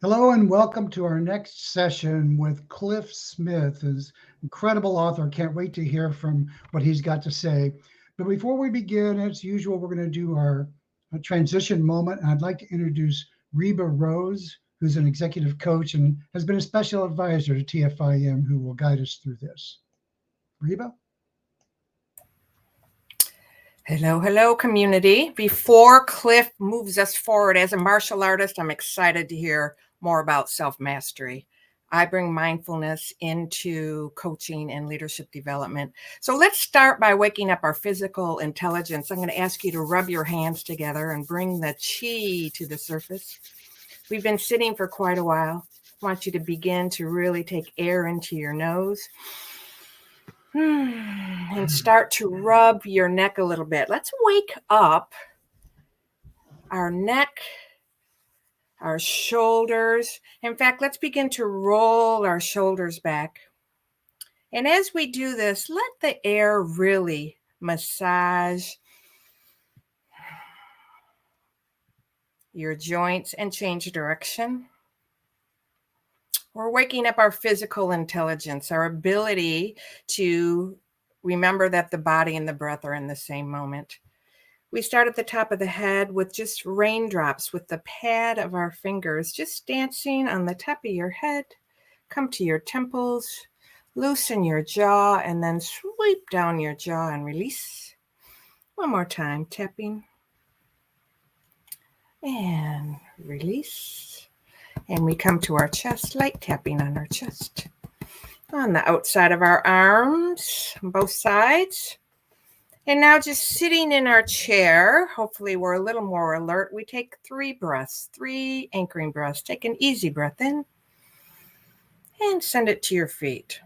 Hello and welcome to our next session with Clif Smith, his incredible author. Can't wait to hear from what he's got to say. But before we begin, as usual, we're going to do our transition moment. I'd like to introduce Reba Rose, who's an executive coach and has been a special advisor to TFIM, who will guide us through this. Reba? Hello, community. Before Clif moves us forward as a martial artist, I'm excited to hear more about self-mastery. I bring mindfulness into coaching and leadership development. So let's start by waking up our physical intelligence. I'm going to ask you to rub your hands together and bring the chi to the surface. We've been sitting for quite a while. I want you to begin to really take air into your nose. And start to rub your neck a little bit. Let's wake up our neck, our shoulders. In fact, let's begin to roll our shoulders back. And as we do this, let the air really massage your joints and change direction. We're waking up our physical intelligence, our ability to remember that the body and the breath are in the same moment. We start at the top of the head with just raindrops with the pad of our fingers, just dancing on the top of your head. Come to your temples, loosen your jaw, and then sweep down your jaw and release. One more time, tapping. And release. And we come to our chest, light tapping on our chest. On the outside of our arms, both sides. And now just sitting in our chair, hopefully we're a little more alert. We take 3 breaths, 3 anchoring breaths. Take an easy breath in and send it to your feet.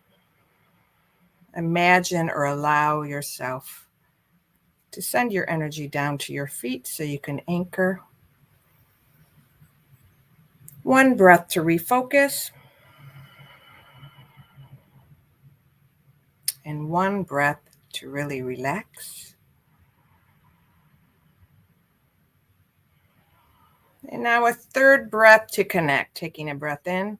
Imagine or allow yourself to send your energy down to your feet so you can anchor. 1 breath to refocus. And 1 breath to really relax. And now a 3rd breath to connect, taking a breath in.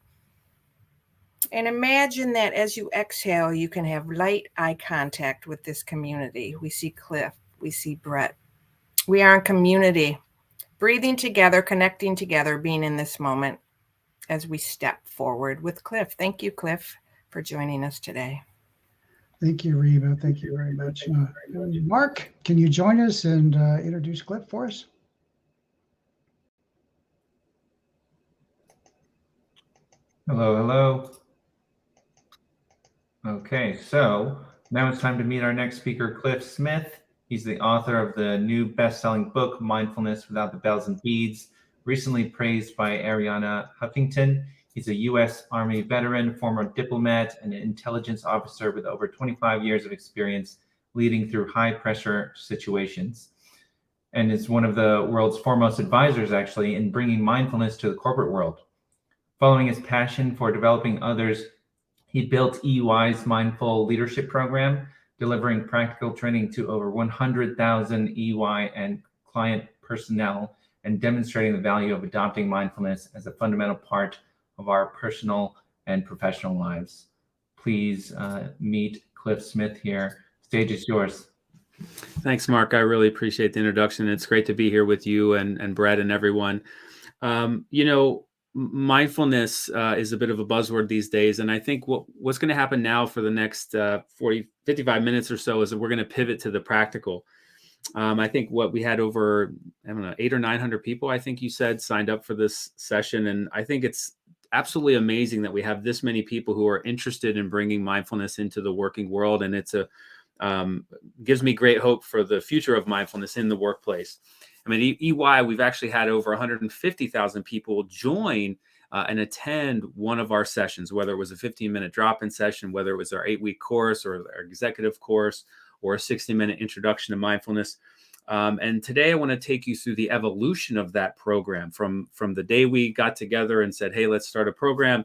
And imagine that as you exhale, you can have light eye contact with this community. We see Clif, we see Brett. We are in community, breathing together, connecting together, being in this moment as we step forward with Clif. Thank you, Clif, for joining us today. Thank you, Reba. Thank you very much. Mark, can you join us and introduce Clif for us? Hello. Okay, so now it's time to meet our next speaker, Clif Smith. He's the author of the new best-selling book, Mindfulness Without the Bells and Beads, recently praised by Ariana Huffington. He's a U.S. Army veteran, former diplomat, and an intelligence officer with over 25 years of experience leading through high-pressure situations, and is one of the world's foremost advisors, actually, in bringing mindfulness to the corporate world. Following his passion for developing others, he built EY's Mindful Leadership Program, delivering practical training to over 100,000 EY and client personnel, and demonstrating the value of adopting mindfulness as a fundamental part of our personal and professional lives. Please meet Clif Smith here. Stage is yours. Thanks, Mark. I really appreciate the introduction. It's great to be here with you and Brett and everyone. Mindfulness is a bit of a buzzword these days. And I think what's going to happen now for the next 55 minutes or so is that we're going to pivot to the practical. I think what we had over, 800 or 900 people, I think you said, signed up for this session. And I think it's absolutely amazing that we have this many people who are interested in bringing mindfulness into the working world. And it's gives me great hope for the future of mindfulness in the workplace. I mean, EY, we've actually had over 150,000 people join and attend one of our sessions, whether it was a 15-minute drop-in session, whether it was our 8-week course or our executive course or a 60-minute introduction to mindfulness. And today I want to take you through the evolution of that program from the day we got together and said, hey, let's start a program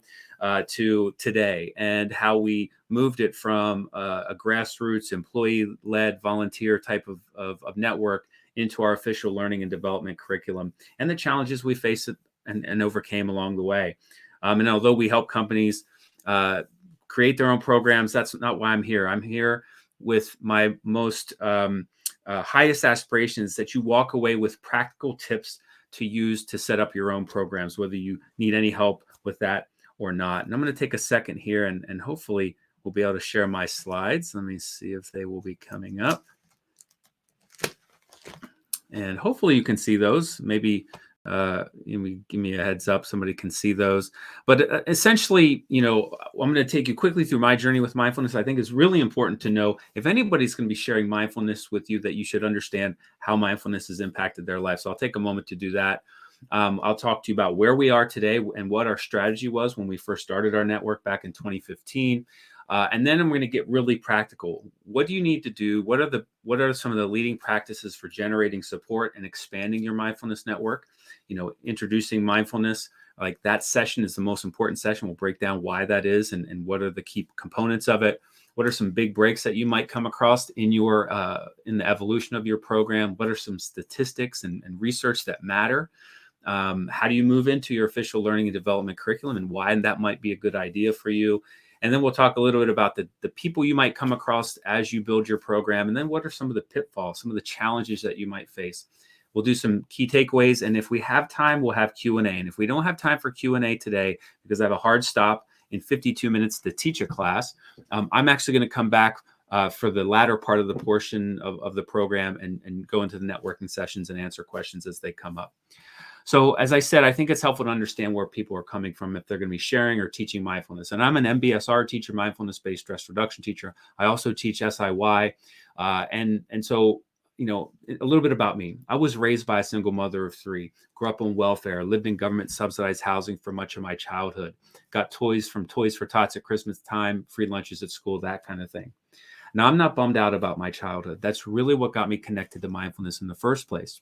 to today, and how we moved it from a grassroots employee-led volunteer type of network into our official learning and development curriculum, and the challenges we face and overcame along the way. And although we help companies create their own programs, that's not why I'm here. I'm here with my most highest aspirations, that you walk away with practical tips to use to set up your own programs, whether you need any help with that or not. And I'm going to take a second here and hopefully we'll be able to share my slides. Let me see if they will be coming up. And hopefully you can see those. Maybe give me a heads up, somebody can see those. But essentially, I'm going to take you quickly through my journey with mindfulness. I think it's really important to know, if anybody's going to be sharing mindfulness with you, that you should understand how mindfulness has impacted their life. So I'll take a moment to do that. I'll talk to you about where we are today and what our strategy was when we first started our network back in 2015. And then I'm going to get really practical. What do you need to do? What are some of the leading practices for generating support and expanding your mindfulness network? Introducing mindfulness, like that session is the most important session. We'll break down why that is and what are the key components of it. What are some big breaks that you might come across in your in the evolution of your program? What are some statistics and research that matter? How do you move into your official learning and development curriculum, and why that might be a good idea for you? And then we'll talk a little bit about the people you might come across as you build your program. And then what are some of the pitfalls, some of the challenges that you might face? We'll do some key takeaways. And if we have time, we'll have Q&A. And if we don't have time for Q&A today, because I have a hard stop in 52 minutes to teach a class, I'm actually going to come back for the latter part of the portion of the program and go into the networking sessions and answer questions as they come up. So as I said, I think it's helpful to understand where people are coming from if they're going to be sharing or teaching mindfulness. And I'm an MBSR teacher, mindfulness-based stress reduction teacher. I also teach SIY. And so, a little bit about me. I was raised by a single mother of 3, grew up on welfare, lived in government subsidized housing for much of my childhood, got toys from Toys for Tots at Christmas time, free lunches at school, that kind of thing. Now, I'm not bummed out about my childhood. That's really what got me connected to mindfulness in the first place.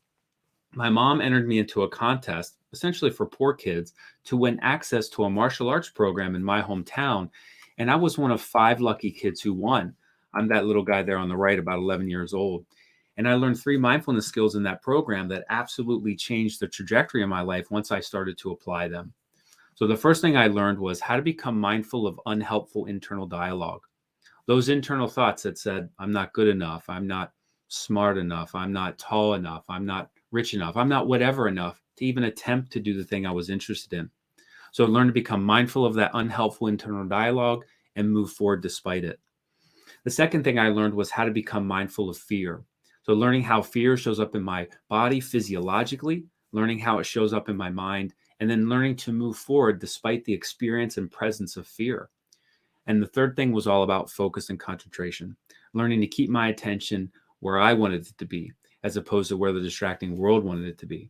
My mom entered me into a contest, essentially for poor kids, to win access to a martial arts program in my hometown. And I was one of 5 lucky kids who won. I'm that little guy there on the right, about 11 years old. And I learned 3 mindfulness skills in that program that absolutely changed the trajectory of my life once I started to apply them. So the first thing I learned was how to become mindful of unhelpful internal dialogue. Those internal thoughts that said, I'm not good enough, I'm not smart enough, I'm not tall enough, I'm not rich enough, I'm not whatever enough to even attempt to do the thing I was interested in. So learn to become mindful of that unhelpful internal dialogue and move forward despite it. The second thing I learned was how to become mindful of fear. So learning how fear shows up in my body physiologically, learning how it shows up in my mind, and then learning to move forward despite the experience and presence of fear. And the third thing was all about focus and concentration, learning to keep my attention where I wanted it to be, as opposed to where the distracting world wanted it to be.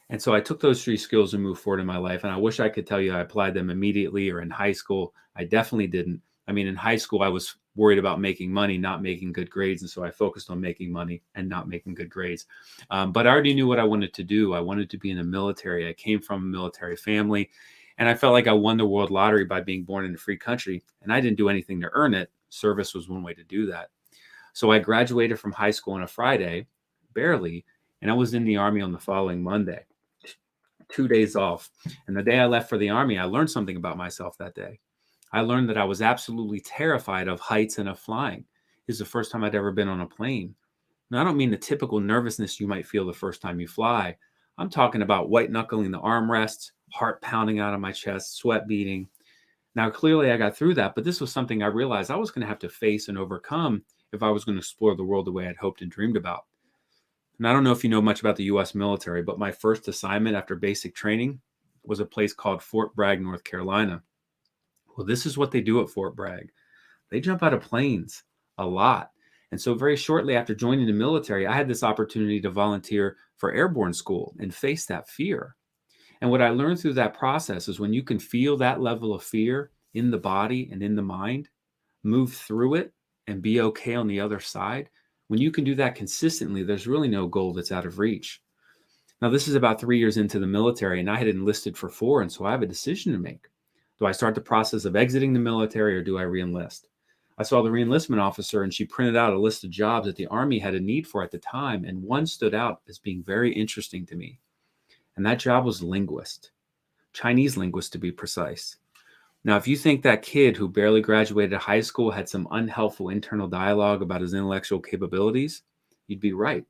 And so I took those 3 skills and moved forward in my life. And I wish I could tell you I applied them immediately or in high school. I definitely didn't. I mean, in high school, I was worried about making money, not making good grades. And so I focused on making money and not making good grades. But I already knew what I wanted to do. I wanted to be in the military. I came from a military family. And I felt like I won the world lottery by being born in a free country. And I didn't do anything to earn it. Service was one way to do that. So I graduated from high school on a Friday, barely, and I was in the Army on the following Monday, 2 days off. And the day I left for the Army, I learned something about myself that day. I learned that I was absolutely terrified of heights and of flying. It was the first time I'd ever been on a plane. Now, I don't mean the typical nervousness you might feel the first time you fly. I'm talking about white knuckling the armrests, heart pounding out of my chest, sweat beading. Now, clearly I got through that, but this was something I realized I was going to have to face and overcome if I was going to explore the world the way I'd hoped and dreamed about. And I don't know if you know much about the U.S. military, but my first assignment after basic training was a place called Fort Bragg, North Carolina. Well, this is what they do at Fort Bragg. They jump out of planes a lot. And so very shortly after joining the military, I had this opportunity to volunteer for airborne school and face that fear. And what I learned through that process is when you can feel that level of fear in the body and in the mind, move through it and be okay on the other side, when you can do that consistently, there's really no goal that's out of reach. Now, this is about 3 years into the military, and I had enlisted for 4, and so I have a decision to make. Do I start the process of exiting the military, or do I reenlist? I saw the reenlistment officer, and she printed out a list of jobs that the Army had a need for at the time, and one stood out as being very interesting to me. And that job was linguist. Chinese linguist to be precise. Now, if you think that kid who barely graduated high school had some unhelpful internal dialogue about his intellectual capabilities, you'd be right.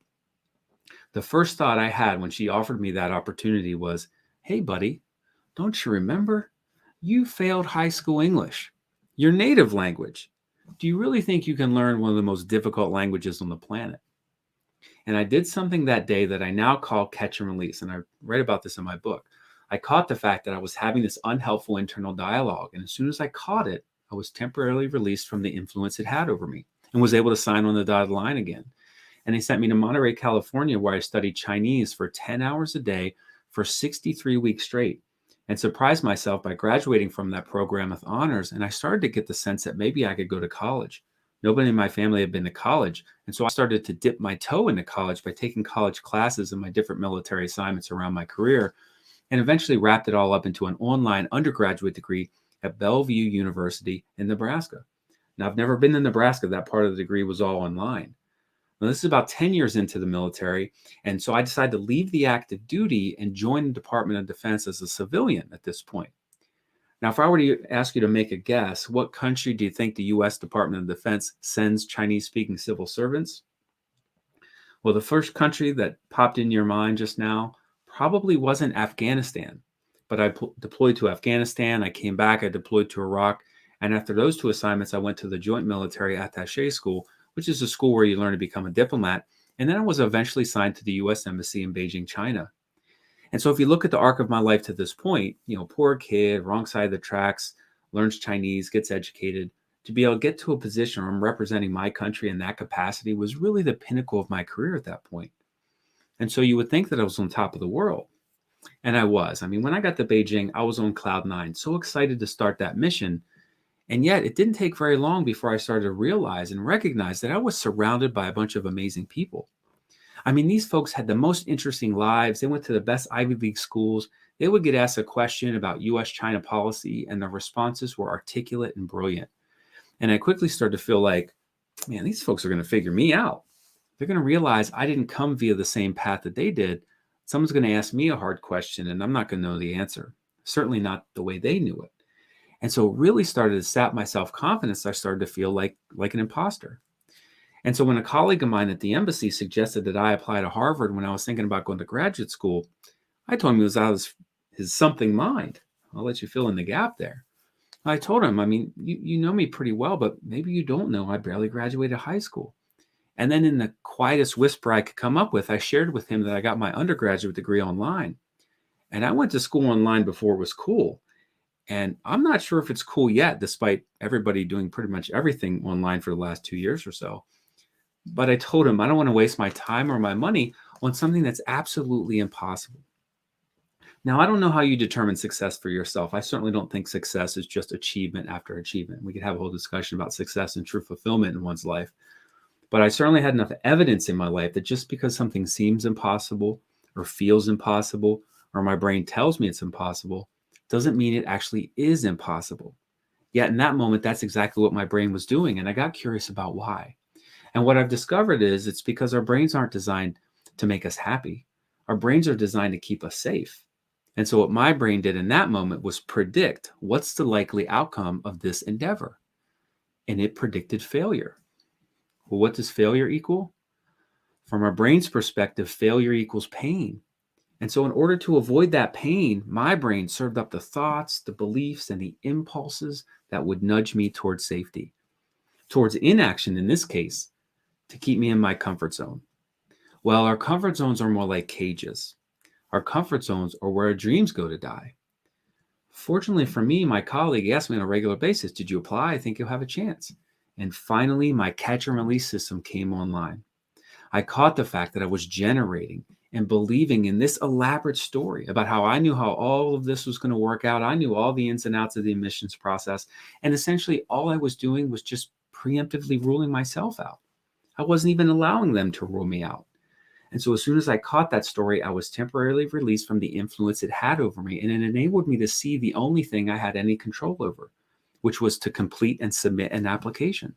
The first thought I had when she offered me that opportunity was, hey, buddy, don't you remember? You failed high school English, your native language. Do you really think you can learn one of the most difficult languages on the planet? And I did something that day that I now call catch and release. And I write about this in my book. I caught the fact that I was having this unhelpful internal dialogue. And as soon as I caught it, I was temporarily released from the influence it had over me and was able to sign on the dotted line again. And they sent me to Monterey, California, where I studied Chinese for 10 hours a day for 63 weeks straight, and surprised myself by graduating from that program with honors. And I started to get the sense that maybe I could go to college. Nobody in my family had been to college. And so I started to dip my toe into college by taking college classes and my different military assignments around my career, and eventually wrapped it all up into an online undergraduate degree at Bellevue University in Nebraska. Now, I've never been to Nebraska. That part of the degree was all online. Now, this is about 10 years into the military, and so I decided to leave the active duty and join the Department of Defense as a civilian at this point. Now, if I were to ask you to make a guess, what country do you think the U.S. Department of Defense sends Chinese-speaking civil servants? Well, the first country that popped in your mind just now probably wasn't Afghanistan, but I deployed to Afghanistan, I came back, I deployed to Iraq, and after those two assignments, I went to the Joint Military Attaché School, which is a school where you learn to become a diplomat, and then I was eventually signed to the U.S. Embassy in Beijing, China. And so if you look at the arc of my life to this point, poor kid, wrong side of the tracks, learns Chinese, gets educated, to be able to get to a position where I'm representing my country in that capacity was really the pinnacle of my career at that point. And so you would think that I was on top of the world. And I was. I mean, when I got to Beijing, I was on cloud nine, so excited to start that mission. And yet it didn't take very long before I started to realize and recognize that I was surrounded by a bunch of amazing people. I mean, these folks had the most interesting lives. They went to the best Ivy League schools. They would get asked a question about U.S.-China policy, and their responses were articulate and brilliant. And I quickly started to feel like, man, these folks are going to figure me out. They're going to realize I didn't come via the same path that they did. Someone's going to ask me a hard question, and I'm not going to know the answer. Certainly not the way they knew it. And so it really started to sap my self-confidence. I started to feel like an imposter. And so when a colleague of mine at the embassy suggested that I apply to Harvard when I was thinking about going to graduate school, I told him it was out of his something mind. I'll let you fill in the gap there. I told him, I mean, you know me pretty well, but maybe you don't know I barely graduated high school. And then in the quietest whisper I could come up with, I shared with him that I got my undergraduate degree online. And I went to school online before it was cool. And I'm not sure if it's cool yet, despite everybody doing pretty much everything online for the last 2 years or so. But I told him I don't want to waste my time or my money on something that's absolutely impossible. Now, I don't know how you determine success for yourself. I certainly don't think success is just achievement after achievement. We could have a whole discussion about success and true fulfillment in one's life. But I certainly had enough evidence in my life that just because something seems impossible or feels impossible, or my brain tells me it's impossible, doesn't mean it actually is impossible. Yet in that moment, that's exactly what my brain was doing. And I got curious about why. And what I've discovered is it's because our brains aren't designed to make us happy. Our brains are designed to keep us safe. And so what my brain did in that moment was predict what's the likely outcome of this endeavor. And it predicted failure. Well, what does failure equal? From our brain's perspective, failure equals pain. And so in order to avoid that pain, my brain served up the thoughts, the beliefs, and the impulses that would nudge me towards safety, towards inaction in this case, to keep me in my comfort zone. Well, our comfort zones are more like cages. Our comfort zones are where our dreams go to die. Fortunately for me, my colleague asked me on a regular basis, did you apply? I think you'll have a chance. And finally, my catch and release system came online. I caught the fact that I was generating and believing in this elaborate story about how I knew how all of this was going to work out. I knew all the ins and outs of the admissions process. And essentially, all I was doing was just preemptively ruling myself out. I wasn't even allowing them to rule me out. And so as soon as I caught that story, I was temporarily released from the influence it had over me. And it enabled me to see the only thing I had any control over, which was to complete and submit an application.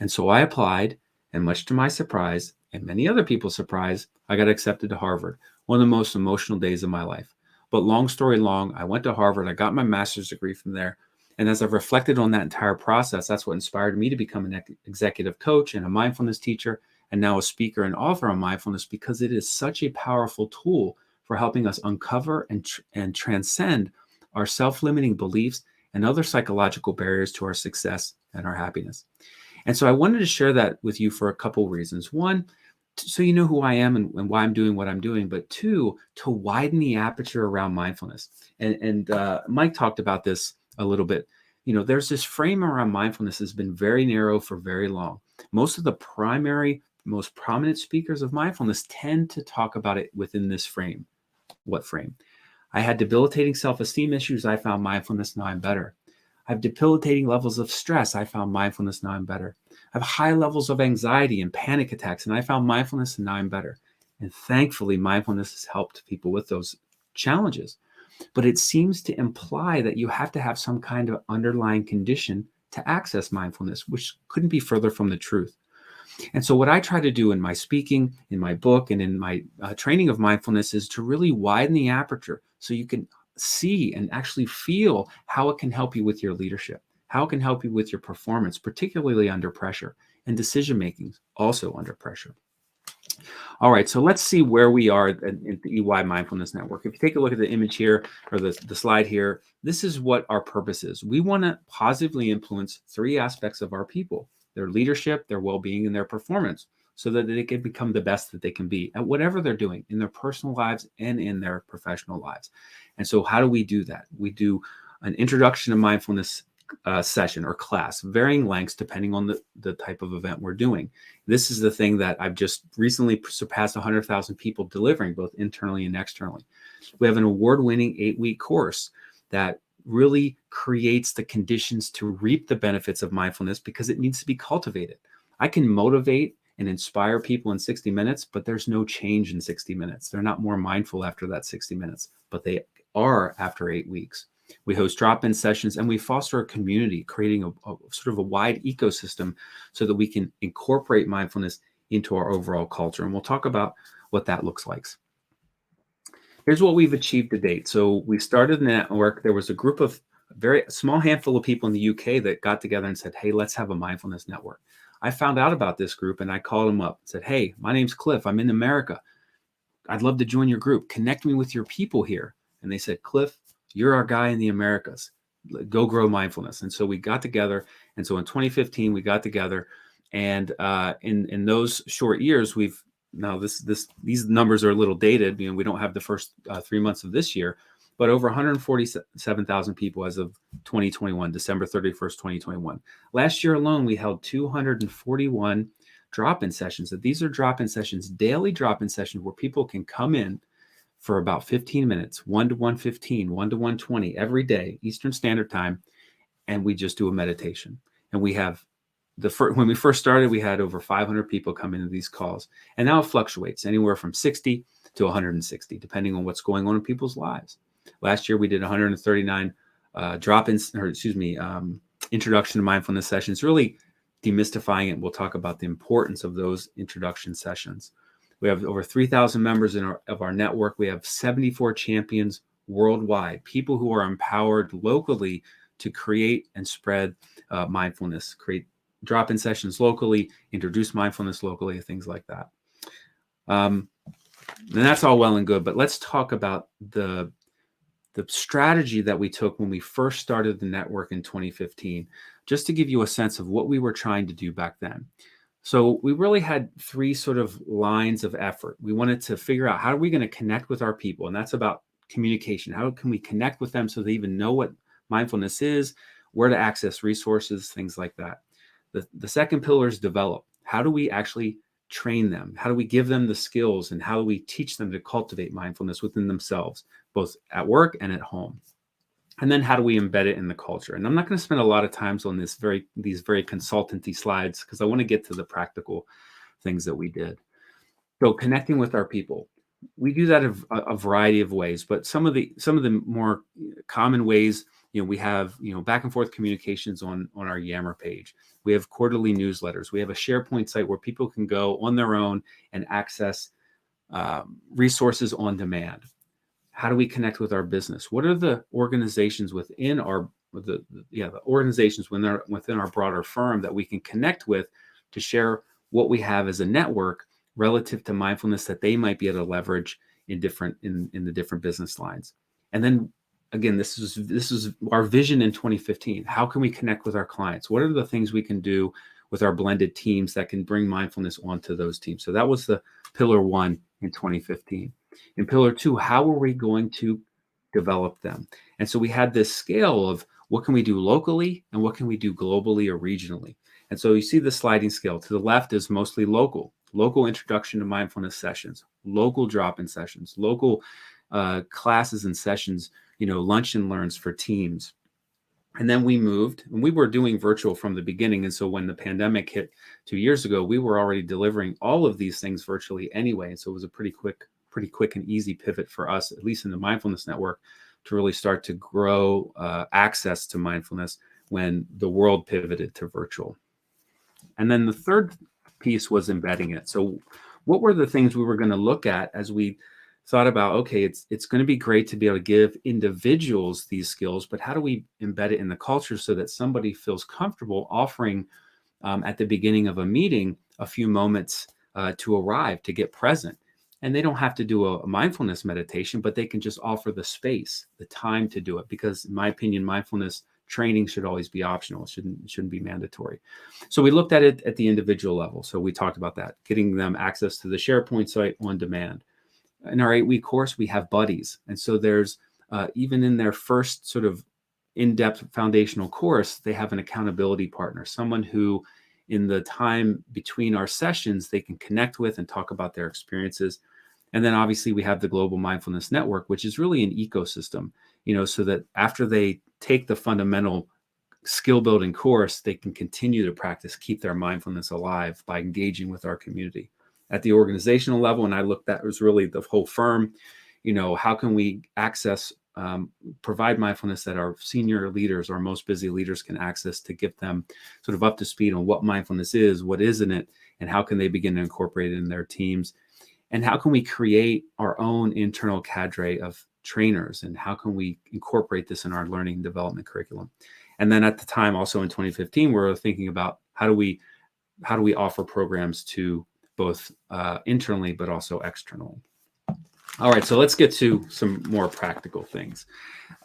And so I applied, and much to my surprise, and many other people's surprise, I got accepted to Harvard. One of the most emotional days of my life. But long story long, I went to Harvard. I got my master's degree from there. And as I've reflected on that entire process, that's what inspired me to become an executive coach and a mindfulness teacher, and now a speaker and author on mindfulness, because it is such a powerful tool for helping us uncover and transcend our self-limiting beliefs and other psychological barriers to our success and our happiness. And so I wanted to share that with you for a couple of reasons. One, so you know who I am and why I'm doing what I'm doing, but two, to widen the aperture around mindfulness. And Mike talked about this a little bit. You know, there's this frame around mindfulness has been very narrow for very long. Most of the primary, most prominent speakers of mindfulness tend to talk about it within this frame. What frame? I had debilitating self-esteem issues. I found mindfulness. Now I'm better. I have debilitating levels of stress. I found mindfulness. Now I'm better. I have high levels of anxiety and panic attacks, and I found mindfulness, and now I'm better. And thankfully, mindfulness has helped people with those challenges. But it seems to imply that you have to have some kind of underlying condition to access mindfulness, which couldn't be further from the truth. And so what I try to do in my speaking, in my book, and in my training of mindfulness is to really widen the aperture so you can see and actually feel how it can help you with your leadership, how it can help you with your performance, particularly under pressure, and decision-making also under pressure. All right, so let's see where we are in the EY Mindfulness Network. If you take a look at the image here, or the slide here, this is what our purpose is. We want to positively influence 3 aspects of our people: their leadership, their well-being, and their performance, so that they can become the best that they can be at whatever they're doing in their personal lives and in their professional lives. And so how do we do that? We do an introduction to mindfulness session or class, varying lengths depending on the type of event we're doing. This is the thing that I've just recently surpassed 100,000 people delivering, both internally and externally. We have an award-winning 8-week course that really creates the conditions to reap the benefits of mindfulness, because it needs to be cultivated. I can motivate and inspire people in 60 minutes, but there's no change in 60 minutes. They're not more mindful after that 60 minutes, but they are after 8 weeks. We host drop-in sessions, and we foster a community, creating a sort of a wide ecosystem so that we can incorporate mindfulness into our overall culture. And we'll talk about what that looks like. Here's what we've achieved to date. So we started the network. There was a group of very small handful of people in the UK that got together and said, hey, let's have a mindfulness network. I found out about this group and I called them up and said, hey, my name's Clif. I'm in America. I'd love to join your group. Connect me with your people here. And they said, Clif, you're our guy in the Americas. Go grow mindfulness. And so we got together. And so in 2015, we got together. And in those short years, we've now these numbers are a little dated. You know, we don't have the first 3 months of this year, but over 147,000 people as of 2021, December 31st, 2021. Last year alone, we held 241 drop-in sessions. These are drop-in sessions, daily drop-in sessions where people can come in for about 15 minutes, 1 to 1:15, 1 to 1:20 every day, Eastern Standard Time, and we just do a meditation. And we have when we first started, we had over 500 people come into these calls, and now it fluctuates anywhere from 60 to 160, depending on what's going on in people's lives. Last year, we did 139 introduction to mindfulness sessions, really demystifying it. We'll talk about the importance of those introduction sessions. We have over 3,000 members of our network. We have 74 champions worldwide, people who are empowered locally to create and spread mindfulness, create drop-in sessions locally, introduce mindfulness locally, things like that. And that's all well and good, but let's talk about the strategy that we took when we first started the network in 2015, just to give you a sense of what we were trying to do back then. So we really had 3 sort of lines of effort. We wanted to figure out, how are we going to connect with our people? And that's about communication. How can we connect with them so they even know what mindfulness is, where to access resources, things like that. The second pillar is develop. How do we actually train them? How do we give them the skills, and how do we teach them to cultivate mindfulness within themselves, both at work and at home? And then how do we embed it in the culture? And I'm not going to spend a lot of time on these very consultancy slides, because I want to get to the practical things that we did. So connecting with our people, we do that a variety of ways, but some of the more common ways, we have, back and forth communications on our Yammer page. We have quarterly newsletters. We have a SharePoint site where people can go on their own and access resources on demand. how do we connect with our business? What are the organizations within the organizations within our broader firm that we can connect with to share what we have as a network relative to mindfulness that they might be able to leverage in the different business lines. And then again, this is our vision in 2015. How can we connect with our clients? What are the things we can do with our blended teams that can bring mindfulness onto those teams? So that was the pillar 1 in 2015. In pillar 2, how are we going to develop them? And so we had this scale of what can we do locally and what can we do globally or regionally. And so you see the sliding scale. To the left is mostly local introduction to mindfulness sessions, local drop-in sessions, local classes and sessions, lunch and learns for teams. And then we moved, and we were doing virtual from the beginning. And so when the pandemic hit 2 years ago, we were already delivering all of these things virtually anyway. And so it was a pretty quick and easy pivot for us, at least in the Mindfulness Network, to really start to grow access to mindfulness when the world pivoted to virtual. And then the third piece was embedding it. So what were the things we were going to look at as we thought about, okay, it's going to be great to be able to give individuals these skills, but how do we embed it in the culture so that somebody feels comfortable offering at the beginning of a meeting a few moments to arrive, to get present? And they don't have to do a mindfulness meditation, but they can just offer the space, the time to do it. Because in my opinion, mindfulness training should always be optional. It shouldn't be mandatory. So we looked at it at the individual level. So we talked about that, getting them access to the SharePoint site on demand. In our 8-week course, we have buddies. And so there's, even in their first sort of in-depth foundational course, they have an accountability partner, someone who in the time between our sessions, they can connect with and talk about their experiences. And then obviously we have the Global Mindfulness Network, which is really an ecosystem, so that after they take the fundamental skill building course, they can continue to practice, keep their mindfulness alive by engaging with our community. At the organizational level, and I looked at was really the whole firm, how can we access, provide mindfulness that our senior leaders, our most busy leaders can access to get them sort of up to speed on what mindfulness is, what isn't it, and how can they begin to incorporate it in their teams? And how can we create our own internal cadre of trainers? And how can we incorporate this in our learning and development curriculum? And then at the time, also in 2015, we were thinking about how do we offer programs to both internally, but also externally. All right, so let's get to some more practical things.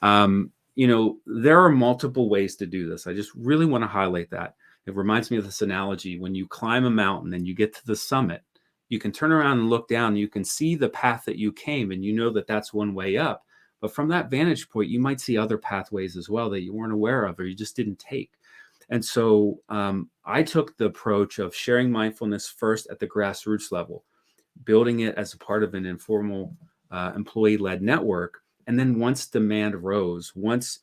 There are multiple ways to do this. I just really want to highlight that. It reminds me of this analogy. When you climb a mountain and you get to the summit, you can turn around and look down, and you can see the path that you came, and you know that that's one way up. But from that vantage point, you might see other pathways as well that you weren't aware of or you just didn't take. And so I took the approach of sharing mindfulness first at the grassroots level, building it as a part of an informal employee-led network. And then once demand rose, once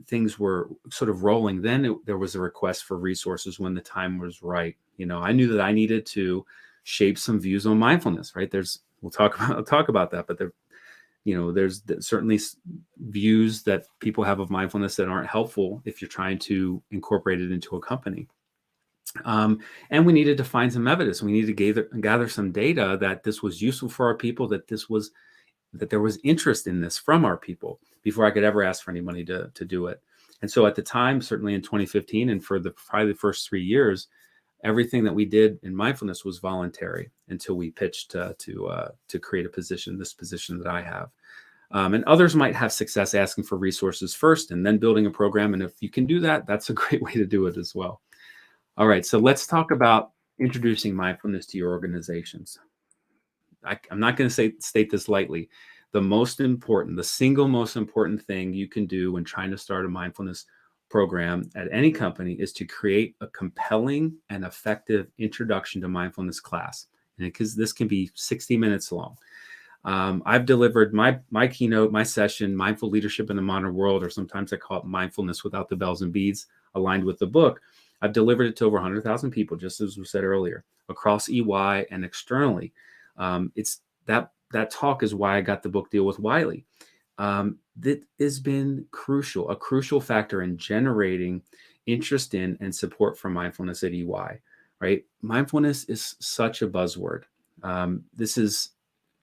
things were sort of rolling, then there was a request for resources when the time was right. I knew that I needed to shape some views on mindfulness, right? We'll talk about that, but there's certainly views that people have of mindfulness that aren't helpful if you're trying to incorporate it into a company. And we needed to find some evidence. We needed to gather some data that this was useful for our people, that there was interest in this from our people before I could ever ask for any money to do it. And so at the time, certainly in 2015, and for probably the first 3 years, everything that we did in mindfulness was voluntary until we pitched to create this position that I have. And others might have success asking for resources first and then building a program. And if you can do that, that's a great way to do it as well. All right, so let's talk about introducing mindfulness to your organizations. I'm not going to state this lightly. The single most important thing you can do when trying to start a mindfulness program at any company is to create a compelling and effective introduction to mindfulness class. And because this can be 60 minutes long. I've delivered my keynote, my session, Mindful Leadership in the Modern World, or sometimes I call it Mindfulness Without the Bells and Beads, aligned with the book. I've delivered it to over 100,000 people, just as we said earlier, across EY and externally. It's that talk is why I got the book deal with Wiley. That has been a crucial factor in generating interest in and support for mindfulness at EY, right? Mindfulness is such a buzzword. This is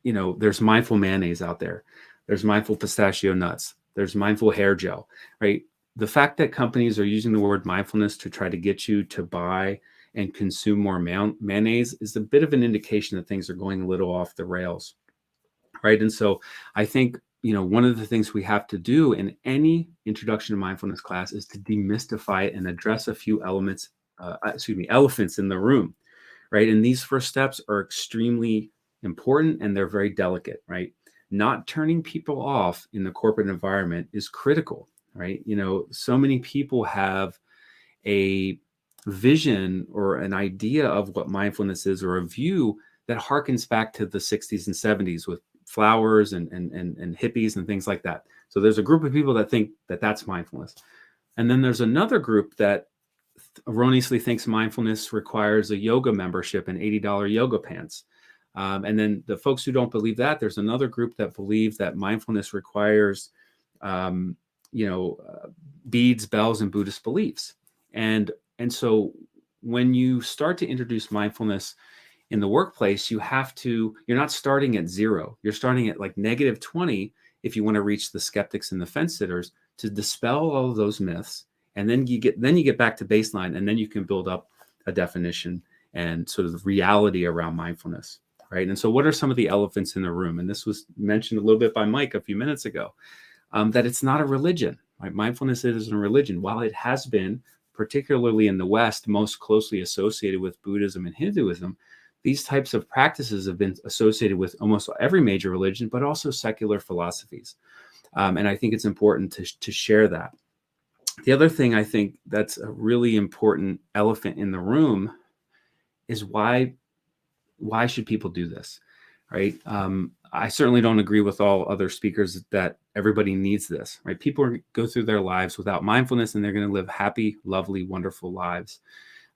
there's mindful mayonnaise out there. There's mindful pistachio nuts. There's mindful hair gel, right? The fact that companies are using the word mindfulness to try to get you to buy and consume more mayonnaise is a bit of an indication that things are going a little off the rails, right? And so I think, one of the things we have to do in any introduction to mindfulness class is to demystify it and address a few elephants in the room, right? And these first steps are extremely important and they're very delicate, right? Not turning people off in the corporate environment is critical, right? So many people have a vision or an idea of what mindfulness is, or a view that harkens back to the 60s and 70s with flowers and hippies and things like that. So there's a group of people that think that that's mindfulness. And then there's another group that erroneously thinks mindfulness requires a yoga membership and $80 yoga pants. And then the folks who don't believe that, there's another group that believe that mindfulness requires, beads, bells, and Buddhist beliefs. And so when you start to introduce mindfulness in the workplace, you're not starting at 0. You're starting at like -20 if you want to reach the skeptics and the fence sitters, to dispel all of those myths. And then you get back to baseline, and then you can build up a definition and sort of the reality around mindfulness, right? And so what are some of the elephants in the room? And this was mentioned a little bit by Mike a few minutes ago, that it's not a religion, right? Mindfulness isn't a religion. While it has been, particularly in the West, most closely associated with Buddhism and Hinduism, these types of practices have been associated with almost every major religion, but also secular philosophies. And I think it's important to share that. The other thing I think that's a really important elephant in the room is why should people do this, right? I certainly don't agree with all other speakers that everybody needs this, right? People go through their lives without mindfulness, and they're going to live happy, lovely, wonderful lives.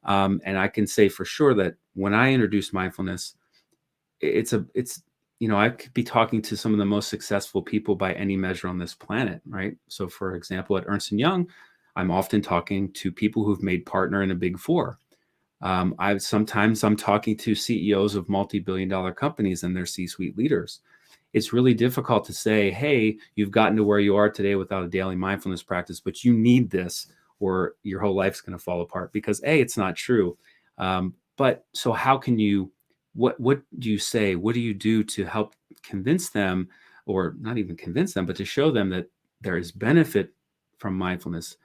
And I can say for sure that when I introduce mindfulness, I could be talking to some of the most successful people by any measure on this planet, right? So for example, at Ernst & Young, I'm often talking to people who've made partner in a Big Four. Sometimes I'm talking to CEOs of multi-billion-dollar companies and their C-suite leaders. It's really difficult to say, hey, you've gotten to where you are today without a daily mindfulness practice, but you need this or your whole life's going to fall apart, because it's not true. But so how can you, what do you say? What do you do to help convince them, or not even convince them, but to show them that there is benefit from mindfulness?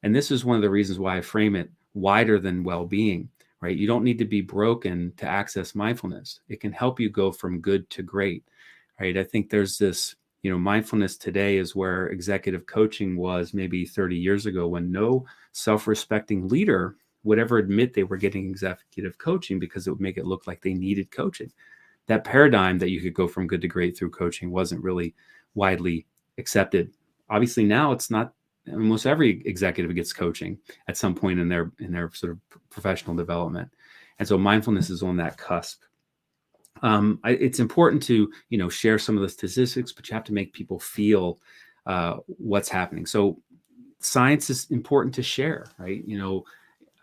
And this is one of the reasons why I frame it wider than well-being, right? You don't need to be broken to access mindfulness. It can help you go from good to great, right? I think there's this, mindfulness today is where executive coaching was maybe 30 years ago, when no self-respecting leader would ever admit they were getting executive coaching because it would make it look like they needed coaching. That paradigm that you could go from good to great through coaching wasn't really widely accepted. Obviously now it's not. Almost every executive gets coaching at some point in their sort of professional development. And so mindfulness is on that cusp. It's important to, share some of the statistics, but you have to make people feel what's happening. So science is important to share, right?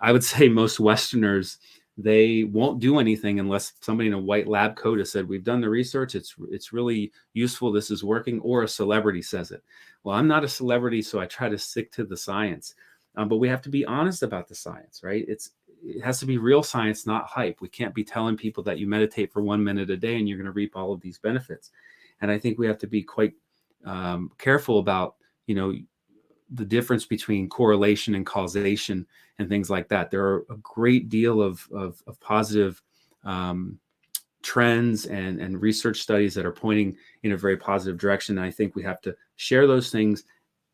I would say most Westerners, they won't do anything unless somebody in a white lab coat has said, we've done the research, it's really useful, this is working, or a celebrity says it. Well, I'm not a celebrity, so I try to stick to the science. But we have to be honest about the science, right? It has to be real science, not hype. We can't be telling people that you meditate for 1 minute a day and you're going to reap all of these benefits. And I think we have to be quite careful about, the difference between correlation and causation and things like that. There are a great deal of positive trends and research studies that are pointing in a very positive direction. And I think we have to share those things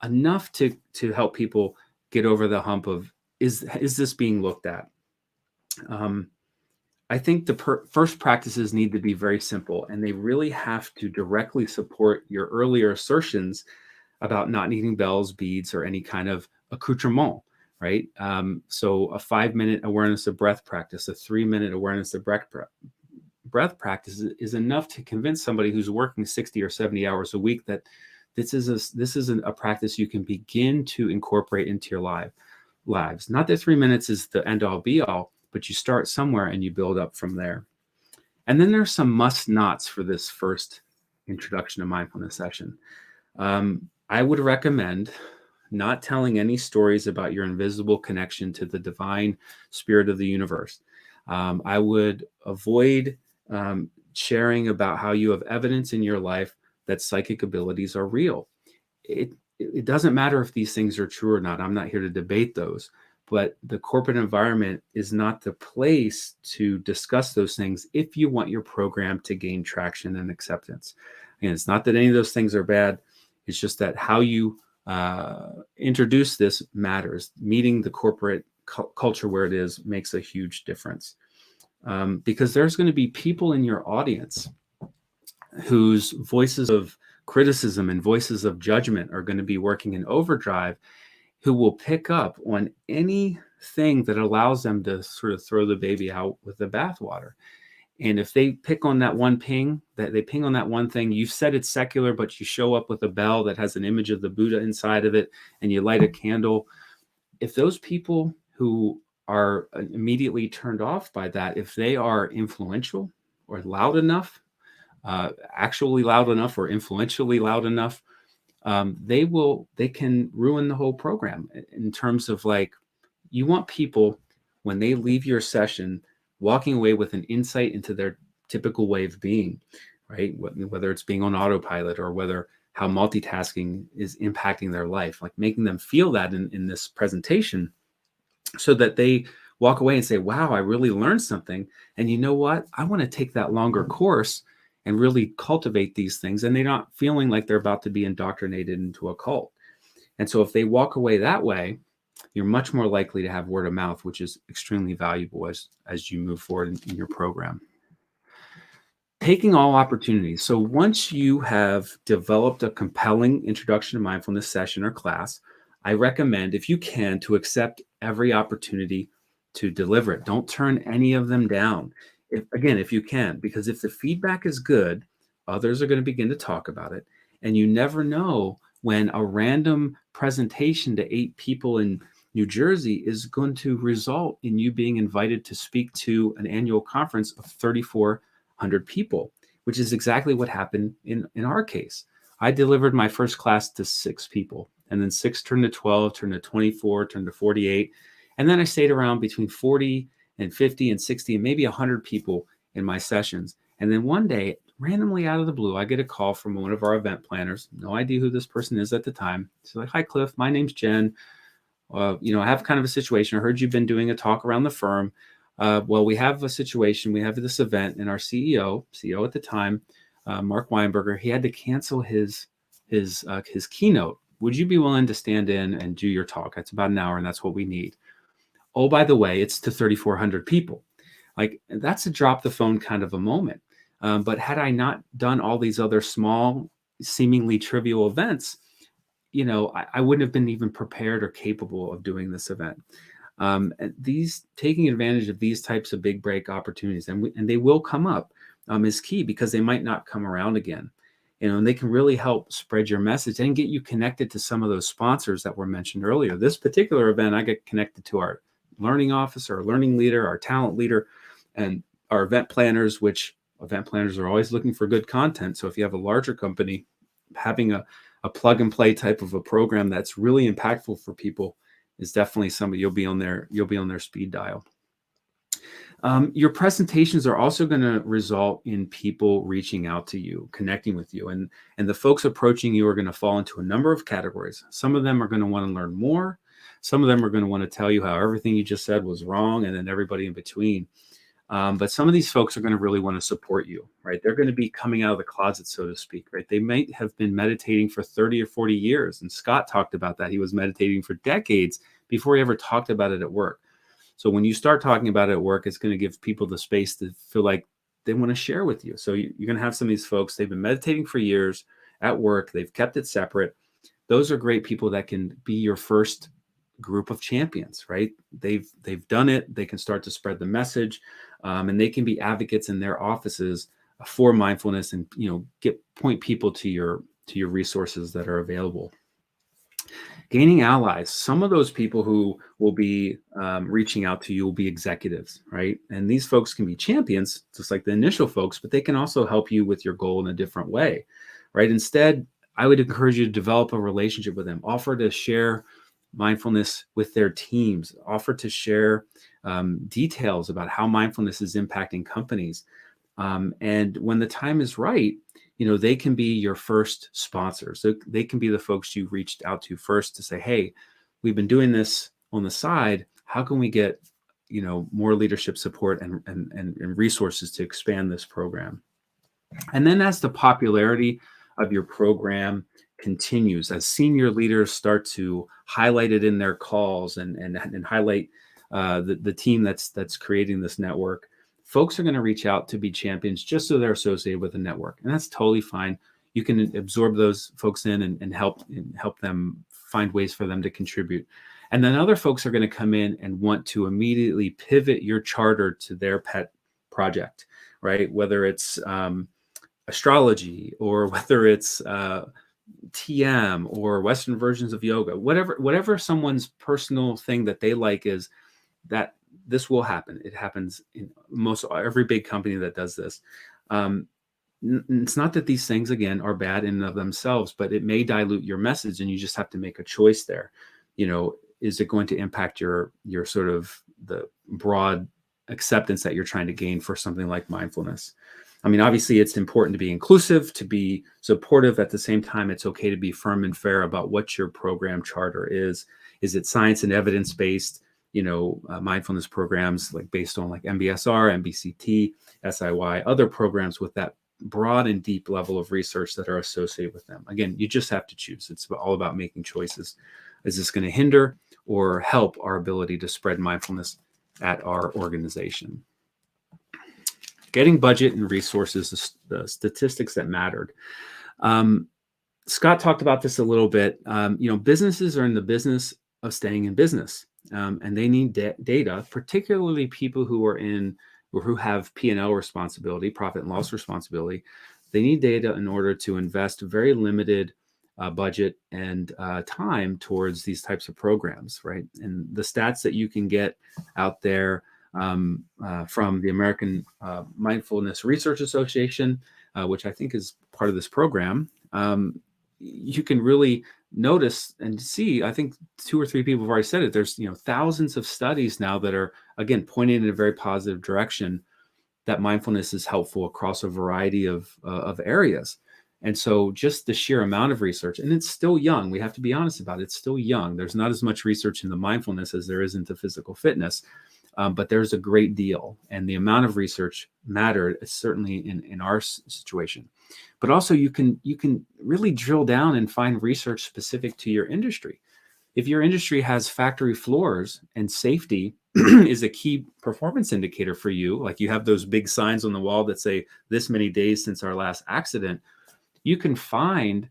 enough to help people get over the hump of, is this being looked at? I think the first practices need to be very simple, and they really have to directly support your earlier assertions about not needing bells, beads, or any kind of accoutrement, right? So a 5-minute awareness of breath practice, a 3-minute awareness of breath practice is enough to convince somebody who's working 60 or 70 hours a week that this is a practice you can begin to incorporate into your lives. Not that 3 minutes is the end all be all, but you start somewhere and you build up from there. And then there's some must-nots for this first introduction to mindfulness session. I would recommend not telling any stories about your invisible connection to the divine spirit of the universe. I would avoid sharing about how you have evidence in your life that psychic abilities are real. It doesn't matter if these things are true or not. I'm not here to debate those, but the corporate environment is not the place to discuss those things if you want your program to gain traction and acceptance. And it's not that any of those things are bad. It's just that how you introduce this matters. Meeting the corporate culture where it is makes a huge difference, because there's going to be people in your audience whose voices of criticism and voices of judgment are going to be working in overdrive, who will pick up on anything that allows them to sort of throw the baby out with the bathwater. And if they pick on that one ping, that they ping on that one thing, you've said it's secular, but you show up with a bell that has an image of the Buddha inside of it, and you light a candle. If those people who are immediately turned off by that, if they are influential or loud enough, actually loud enough or influentially loud enough, they can ruin the whole program in terms of, like, you want people, when they leave your session, walking away with an insight into their typical way of being, right? Whether it's being on autopilot or whether how multitasking is impacting their life, like making them feel that in this presentation, so that they walk away and say, wow, I really learned something. And you know what? I want to take that longer course and really cultivate these things. And they're not feeling like they're about to be indoctrinated into a cult. And so if they walk away that way, you're much more likely to have word of mouth, which is extremely valuable as you move forward in your program. Taking all opportunities. So once you have developed a compelling introduction to mindfulness session or class, I recommend, if you can, to accept every opportunity to deliver it. Don't turn any of them down. If you can, because if the feedback is good, others are going to begin to talk about it. And you never know when a random presentation to 8 people in New Jersey is going to result in you being invited to speak to an annual conference of 3,400 people, which is exactly what happened in our case. I delivered my first class to 6 people, and then 6 turned to 12, turned to 24, turned to 48. And then I stayed around between 40 and 50 and 60 and maybe 100 people in my sessions. And then one day, randomly out of the blue, I get a call from one of our event planners. No idea who this person is at the time. She's like, hi, Cliff, my name's Jen. I have kind of a situation. I heard you've been doing a talk around the firm. Well, we have a situation. We have this event, and our CEO at the time, Mark Weinberger, he had to cancel his keynote. Would you be willing to stand in and do your talk? That's about an hour, and that's what we need. Oh, by the way, it's to 3,400 people. Like, that's a drop the phone kind of a moment. But had I not done all these other small, seemingly trivial events, I wouldn't have been even prepared or capable of doing this event. And taking advantage of these types of big break opportunities, and they will come up, is key, because they might not come around again. And they can really help spread your message and get you connected to some of those sponsors that were mentioned earlier. This particular event, I get connected to our learning officer, our learning leader, our talent leader, and our event planners, which event planners are always looking for good content. So if you have a larger company, having a plug and play type of a program that's really impactful for people is definitely somebody you'll be on their speed dial. Your presentations are also going to result in people reaching out to you, connecting with you, and the folks approaching you are going to fall into a number of categories. Some of them are going to want to learn more. Some of them are going to want to tell you how everything you just said was wrong, and then everybody in between. But some of these folks are going to really want to support you, right? They're going to be coming out of the closet, so to speak, right? They might have been meditating for 30 or 40 years. And Scott talked about that. He was meditating for decades before he ever talked about it at work. So when you start talking about it at work, it's going to give people the space to feel like they want to share with you. So you're going to have some of these folks, they've been meditating for years at work. They've kept it separate. Those are great people that can be your first group of champions, right? They've done it. They can start to spread the message, and they can be advocates in their offices for mindfulness, and point people to your resources that are available. Gaining allies. Some of those people who will be reaching out to you will be executives, right? And these folks can be champions, just like the initial folks, but they can also help you with your goal in a different way, right? Instead, I would encourage you to develop a relationship with them, offer to share mindfulness with their teams, offer to share details about how mindfulness is impacting companies. And when the time is right, they can be your first sponsors. So they can be the folks you reached out to first to say, hey, we've been doing this on the side. How can we get, more leadership support and resources to expand this program? And then as the popularity of your program continues, as senior leaders start to highlight it in their calls and highlight the team that's creating this network, folks are going to reach out to be champions just so they're associated with the network. And that's totally fine. You can absorb those folks in and help them find ways for them to contribute. And then other folks are going to come in and want to immediately pivot your charter to their pet project, right? Whether it's astrology or whether it's TM or Western versions of yoga, whatever someone's personal thing that they like is, that this will happen. It happens in most every big company that does this. It's not that these things, again, are bad in and of themselves, but it may dilute your message, and you just have to make a choice there. Is it going to impact your sort of the broad acceptance that you're trying to gain for something like mindfulness? I mean, obviously, it's important to be inclusive, to be supportive. At the same time, it's okay to be firm and fair about what your program charter is. Is it science and evidence-based? Mindfulness programs like based on like MBSR, MBCT, SIY, other programs with that broad and deep level of research that are associated with them. Again, you just have to choose. It's all about making choices. Is this going to hinder or help our ability to spread mindfulness at our organization? Getting budget and resources, the statistics that mattered. Scott talked about this a little bit. Businesses are in the business of staying in business. And they need data, particularly people who have P&L responsibility, profit and loss responsibility. They need data in order to invest very limited budget and time towards these types of programs, right? And the stats that you can get out there from the American Mindfulness Research Association, which I think is part of this program, you can really notice and see, I think 2 or 3 people have already said it, there's thousands of studies now that are, again, pointing in a very positive direction that mindfulness is helpful across a variety of areas. And so just the sheer amount of research, and it's still young, we have to be honest about it, it's still young. There's not as much research into mindfulness as there is into physical fitness, but there's a great deal. And the amount of research mattered, certainly in our situation. But also you can really drill down and find research specific to your industry. If your industry has factory floors and safety is a key performance indicator for you, like you have those big signs on the wall that say this many days since our last accident, you can find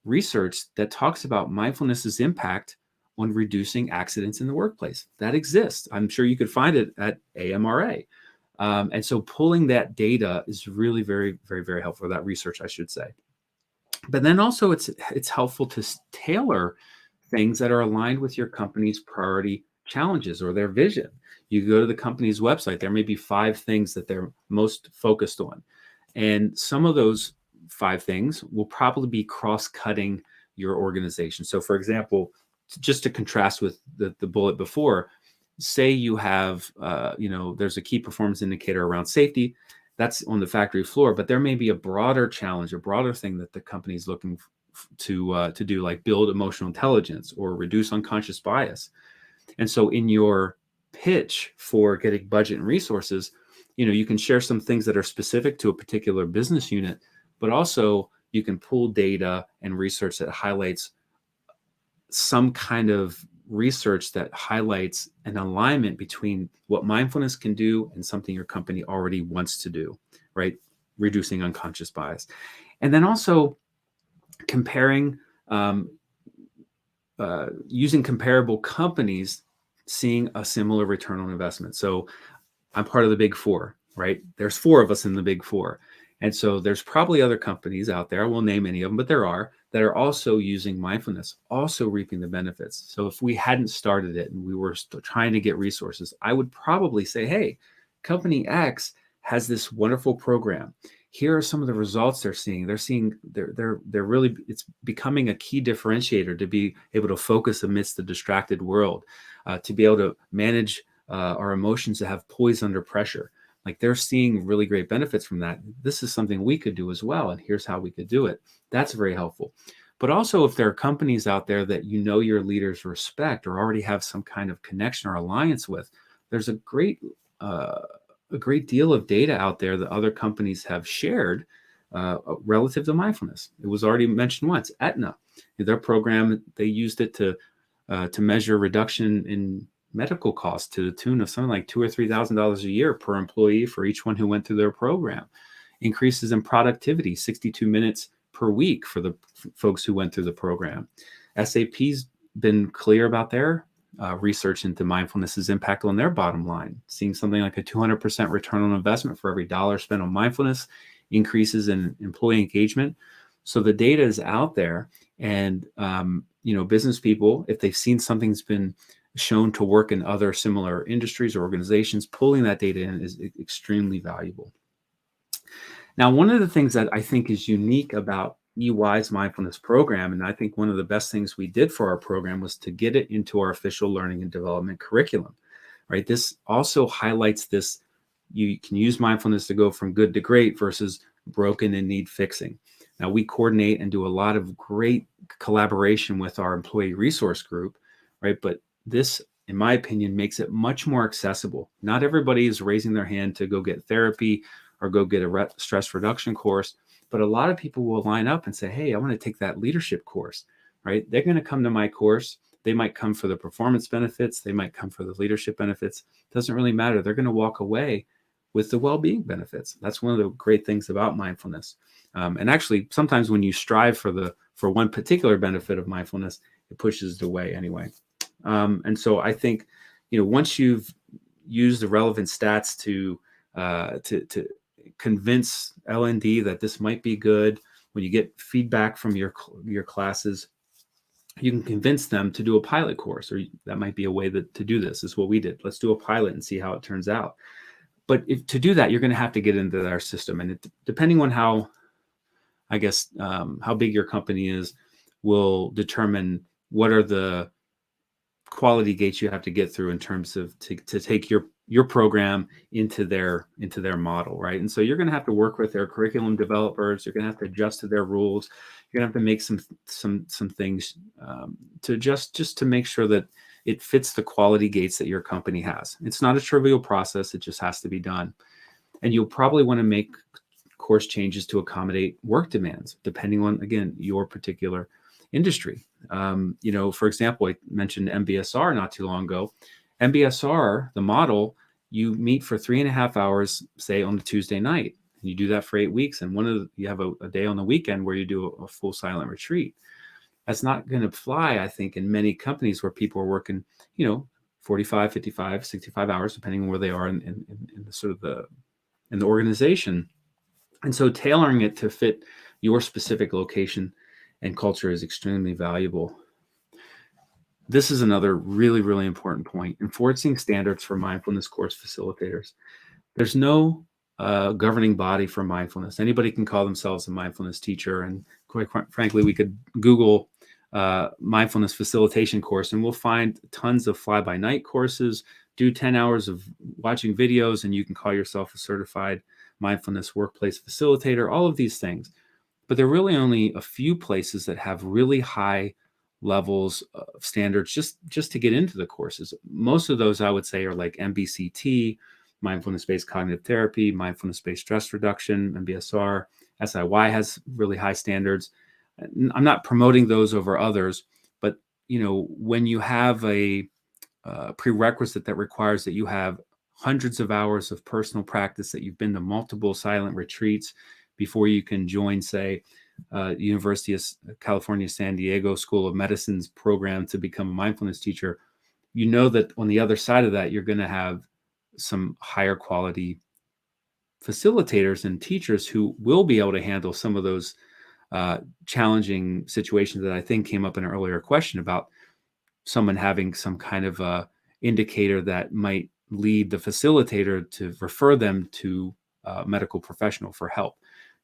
research that talks about mindfulness's impact on reducing accidents in the workplace. That exists. I'm sure you could find it at AMRA. And so pulling that data is really very, very, very helpful, that research, I should say. But then also it's helpful to tailor things that are aligned with your company's priority challenges or their vision. You go to the company's website, there may be 5 things that they're most focused on. And some of those 5 things will probably be cross-cutting your organization. So for example, just to contrast with the bullet before, say you have, there's a key performance indicator around safety. That's on the factory floor, but there may be a broader challenge, a broader thing that the company is looking to do, like build emotional intelligence or reduce unconscious bias. And so in your pitch for getting budget and resources, you can share some things that are specific to a particular business unit, but also you can pull data and research that highlights some kind of research that highlights an alignment between what mindfulness can do and something your company already wants to do, right? Reducing unconscious bias. And then also comparing, using comparable companies, seeing a similar return on investment. So I'm part of the big 4, right? There's 4 of us in the big 4. And so there's probably other companies out there, I won't name any of them, but there are, that are also using mindfulness, also reaping the benefits. So if we hadn't started it and we were trying to get resources, I would probably say, hey, company X has this wonderful program. Here are some of the results they're seeing. They're really, it's becoming a key differentiator to be able to focus amidst the distracted world, to be able to manage our emotions, to have poise under pressure. Like, they're seeing really great benefits from that. This is something we could do as well, and here's how we could do it. That's very helpful. But also, if there are companies out there that you know your leaders respect or already have some kind of connection or alliance with, there's a great deal of data out there that other companies have shared relative to mindfulness. It was already mentioned once. Aetna, their program, they used it to measure reduction in medical costs to the tune of something like $2,000 or $3,000 a year per employee for each one who went through their program. Increases in productivity, 62 minutes per week for the folks who went through the program. SAP's been clear about their research into mindfulness's impact on their bottom line, seeing something like a 200% return on investment for every dollar spent on mindfulness, increases in employee engagement. So the data is out there, and business people, if they've seen something's been shown to work in other similar industries or organizations, pulling that data in is extremely valuable. Now, one of the things that I think is unique about EY's mindfulness program, and I think one of the best things we did for our program, was to get it into our official learning and development curriculum, right? This also highlights this. You can use mindfulness to go from good to great versus broken and need fixing. Now, we coordinate and do a lot of great collaboration with our employee resource group, right? But this, in my opinion, makes it much more accessible. Not everybody is raising their hand to go get therapy or go get a stress reduction course, but a lot of people will line up and say, hey, I want to take that leadership course, right? They're going to come to my course. They might come for the performance benefits. They might come for the leadership benefits. Doesn't really matter. They're going to walk away with the well-being benefits. That's one of the great things about mindfulness. And actually, sometimes when you strive for one particular benefit of mindfulness, it pushes it away anyway. And so I think, once you've used the relevant stats to convince L&D that this might be good, when you get feedback from your classes, you can convince them to do a pilot course, or that might be a way to do this. Is what we did. Let's do a pilot and see how it turns out. But to do that, you're going to have to get into our system, and depending on how big your company is, will determine what are the quality gates you have to get through in terms of to take your program into their model, right? And so you're going to have to work with their curriculum developers. You're going to have to adjust to their rules. You're going to have to make some things to adjust, just to make sure that it fits the quality gates that your company has. It's not a trivial process. It just has to be done. And you'll probably want to make course changes to accommodate work demands, depending on, again, your particular industry. For example, I mentioned MBSR not too long ago. MBSR, the model, you meet for 3.5 hours, say on a Tuesday night. And you do that for 8 weeks. And you have a day on the weekend where you do a full silent retreat. That's not going to fly, I think, in many companies where people are working, 45, 55, 65 hours, depending on where they are in the organization. And so tailoring it to fit your specific location and culture is extremely valuable. This is another really, really important point: enforcing standards for mindfulness course facilitators. There's no governing body for mindfulness. Anybody can call themselves a mindfulness teacher. And quite frankly, we could Google mindfulness facilitation course, and we'll find tons of fly-by-night courses. Do 10 hours of watching videos, and you can call yourself a certified mindfulness workplace facilitator, all of these things. But there are really only a few places that have really high levels of standards just to get into the courses. Most of those, I would say, are like MBCT, mindfulness-based cognitive therapy, mindfulness-based stress reduction, MBSR. SIY has really high standards. I'm not promoting those over others, but when you have a prerequisite that requires that you have hundreds of hours of personal practice, that you've been to multiple silent retreats before you can join, say, University of California, San Diego School of Medicine's program to become a mindfulness teacher, that on the other side of that, you're going to have some higher quality facilitators and teachers who will be able to handle some of those challenging situations that I think came up in an earlier question about someone having some kind of a indicator that might lead the facilitator to refer them to a medical professional for help,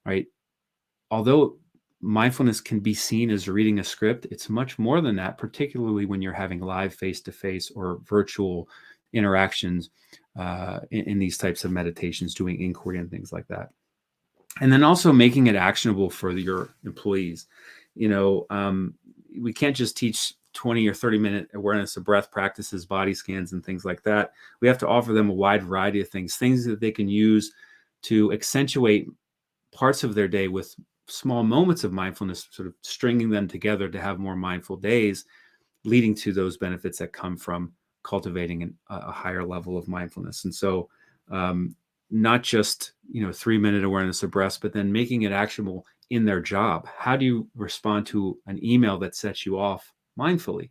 right? Although mindfulness can be seen as reading a script, it's much more than that, particularly when you're having live face-to-face or virtual interactions in these types of meditations, doing inquiry and things like that. And then also making it actionable for your employees. We can't just teach 20 or 30-minute awareness of breath practices, body scans, and things like that. We have to offer them a wide variety of things that they can use to accentuate parts of their day with small moments of mindfulness, sort of stringing them together to have more mindful days, leading to those benefits that come from cultivating a higher level of mindfulness. And so not just 3-minute awareness of breath, but then making it actionable in their job. How do you respond to an email that sets you off mindfully?